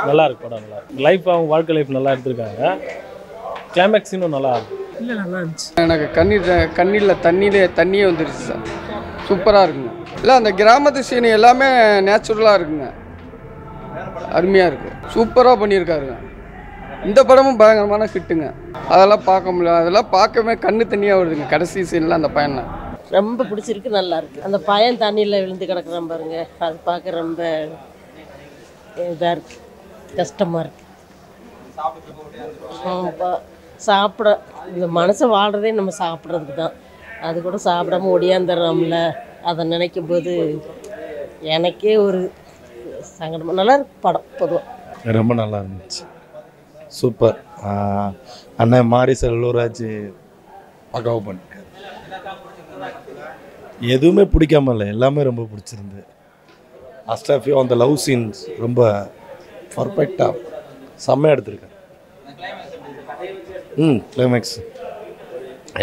நல்லா இருக்கு படம், நல்லா இருக்கு. லைஃப் அவங்க வாழ்க்கை லைஃப் நல்லா எடுத்திருக்காங்க. கிளைமேக்ஸ் இன்னும் நல்லா இருக்கு. இல்லை நல்லா இருந்துச்சு. எனக்கு கண்ணில் தண்ணியே வந்துருச்சு சார். சூப்பராக இருக்குங்க. இல்லை அந்த கிராமத்து சீனு எல்லாமே நேச்சுரலாக இருக்குங்க. அருமையாக இருக்குது. சூப்பராக பண்ணியிருக்காருங்க. இந்த படமும் பயங்கரமான ஹிட்டுங்க. அதெல்லாம் பார்க்க முடியல, அதெல்லாம் பார்க்கவே கண்ணு தண்ணியாக வருதுங்க கடைசி சீனில் அந்த பையனை. ரொம்ப பிடிச்சிருக்கு, நல்லா இருக்கு. அந்த பையன் தண்ணியில் விழுந்து கிடக்குறான் பாருங்க, அது பார்க்க ரொம்ப இதாக இருக்கு, கஷ்டமாக இருக்கு. சாப்பிட இந்த மனசை வாழ்கிறதே நம்ம சாப்பிட்றதுக்கு தான். அது கூட சாப்பிடாம ஒடியாந்துடுறோம்ல, அதை நினைக்கும் போது எனக்கே ஒரு சங்கடமாக. நல்லா இருக்கு படம் பொதுவாக. ரொம்ப நல்லா இருந்துச்சு. சூப்பர். அண்ணன் மாரி செல்வராஜ் பக்காவாக பண்ணிருக்காரு. எதுவுமே பிடிக்காம இல்லை, எல்லாமே ரொம்ப பிடிச்சிருந்து. அஸ்டாஃபியோ அந்த லவ் சீன்ஸ் ரொம்ப பர்ஃபெக்டாக செம்மையாக எடுத்திருக்காரு. கிளைமேக்ஸ்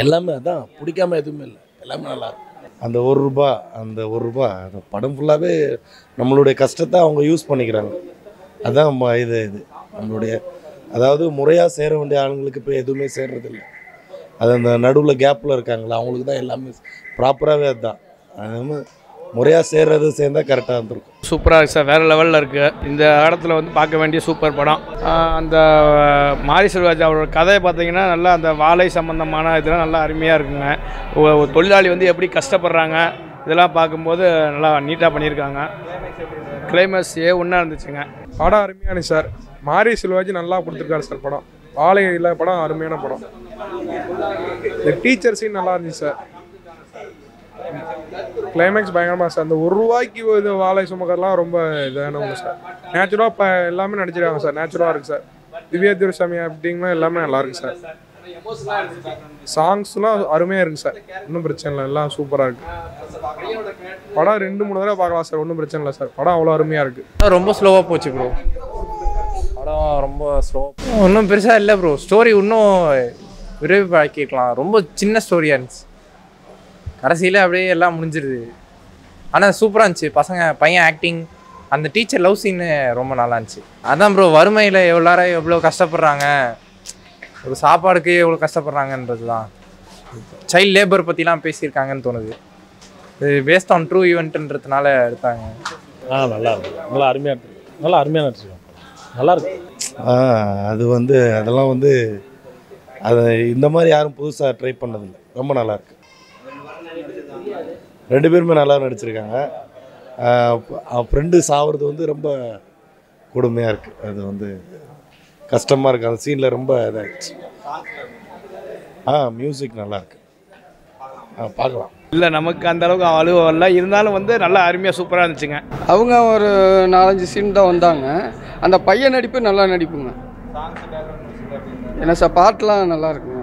எல்லாமே அதான், பிடிக்காம எதுவுமே இல்லை, எல்லாமே நல்லா இருக்கும். அந்த ₹1 அந்த படம் ஃபுல்லாகவே நம்மளுடைய கஷ்டத்தை அவங்க யூஸ் பண்ணிக்கிறாங்க. அதான் இது நம்மளுடைய, அதாவது முறையாக சேர வேண்டிய ஆளுங்களுக்கு இப்போ எதுவுமே சேர்றதில்லை. அது அந்த நடுவில் கேப்பில் இருக்காங்களா அவங்களுக்கு தான் எல்லாமே ப்ராப்பராகவே அதுதான். அது முறையாக சேர்ந்தால் கரெக்டாக இருந்திருக்கும். சூப்பராக இருக்குது சார், வேறு லெவலில் இருக்குது. இந்த இடத்துல வந்து பார்க்க வேண்டிய சூப்பர் படம். அந்த மாரி செல்வராஜ் அவரோட கதையை பார்த்தீங்கன்னா நல்லா அந்த வாழை சம்மந்தமான இதெல்லாம் நல்லா அருமையாக இருக்குங்க. ஒரு தொழிலாளி வந்து எப்படி கஷ்டப்படுறாங்க இதெல்லாம் பார்க்கும்போது நல்லா நீட்டாக பண்ணியிருக்காங்க. கிளைமேக்ஸ் ஒன்றா இருந்துச்சுங்க. படம் அருமையான சார். மாரி செல்வராஜ் நல்லா கொடுத்துருக்காரு சார். படம் வாழை இல்லை, படம் அருமையான படம். இந்த டீச்சர் சீன் நல்லா இருந்துச்சு சார். கிளைமேக்ஸ் பயங்கரமாக சார். அந்த ₹1 இது வாழை சுமக்கெல்லாம் ரொம்ப இதான ஒன்று சார். நேச்சுரலாக இப்போ எல்லாமே நடிச்சிருக்காங்க சார். நேச்சுரலாக இருக்குது சார். திவ்யா துரைசாமி அப்படிங்கன்னா எல்லாமே நல்லா இருக்குது சார். சாங்ஸ்லாம் அருமையாக இருக்குது சார். ஒன்றும் பிரச்சனை இல்லை, எல்லாம் சூப்பராக இருக்குது. படம் 2-3 தடவை பார்க்கலாம் சார், ஒன்றும் பிரச்சனை இல்லை சார். படம் அவ்வளோ அருமையாக இருக்குது. ரொம்ப ஸ்லோவாக போச்சு ப்ரோ. படம் ரொம்ப ஸ்லோவாக, ஒன்றும் பெருசாக இல்லை ப்ரோ. ஸ்டோரி இன்னும் விரைவாக்கிக்கலாம். ரொம்ப சின்ன ஸ்டோரியாக இருந்துச்சு. கடைசியில் அப்படியே எல்லாம் முடிஞ்சிருது. ஆனால் சூப்பராக இருந்துச்சு. பையன் ஆக்டிங், அந்த டீச்சர் லவ் சீனு ரொம்ப நல்லா இருந்துச்சு. அதான் ப்ரோ, வறுமையில் எவ்வளோ கஷ்டப்படுறாங்க, ஒரு சாப்பாடுக்கு எவ்வளோ கஷ்டப்படுறாங்கன்றது தான். சைல்ட் லேபர் பற்றிலாம் பேசியிருக்காங்கன்னு தோணுது. இது பேஸ்ட் ஆன் ட்ரூ ஈவெண்ட்டுன்றதுனால எடுத்தாங்க. நல்லா இருக்கு, நல்லா அருமையாக இருக்கு, நல்லா அருமையாக நடிச்சிருக்காங்க, நல்லா இருக்கு. அது அதெல்லாம் அதை இந்த மாதிரி யாரும் புதுசாக ட்ரை பண்ணதில்லை. ரொம்ப நல்லாயிருக்கு. 2 பேருமே நல்லா நடிச்சிருக்காங்க. ஃப்ரெண்டு சாவுறது ரொம்ப கொடுமையாக இருக்குது. அது கஷ்டமாக இருக்குது. அந்த சீனில் ரொம்ப இதாகிடுச்சு. மியூசிக் நல்லாயிருக்கு, பார்க்கலாம். இல்லை நமக்கு அந்த அளவுக்கு அழுவல, இருந்தாலும் நல்லா அருமையாக சூப்பராக இருந்துச்சுங்க. அவங்க ஒரு 4-5 சீன் தான் வந்தாங்க. அந்த பையன் நடிப்பு நல்லா நடிப்புங்க. என்ன சார், பாட்டெலாம் நல்லா இருக்குங்க.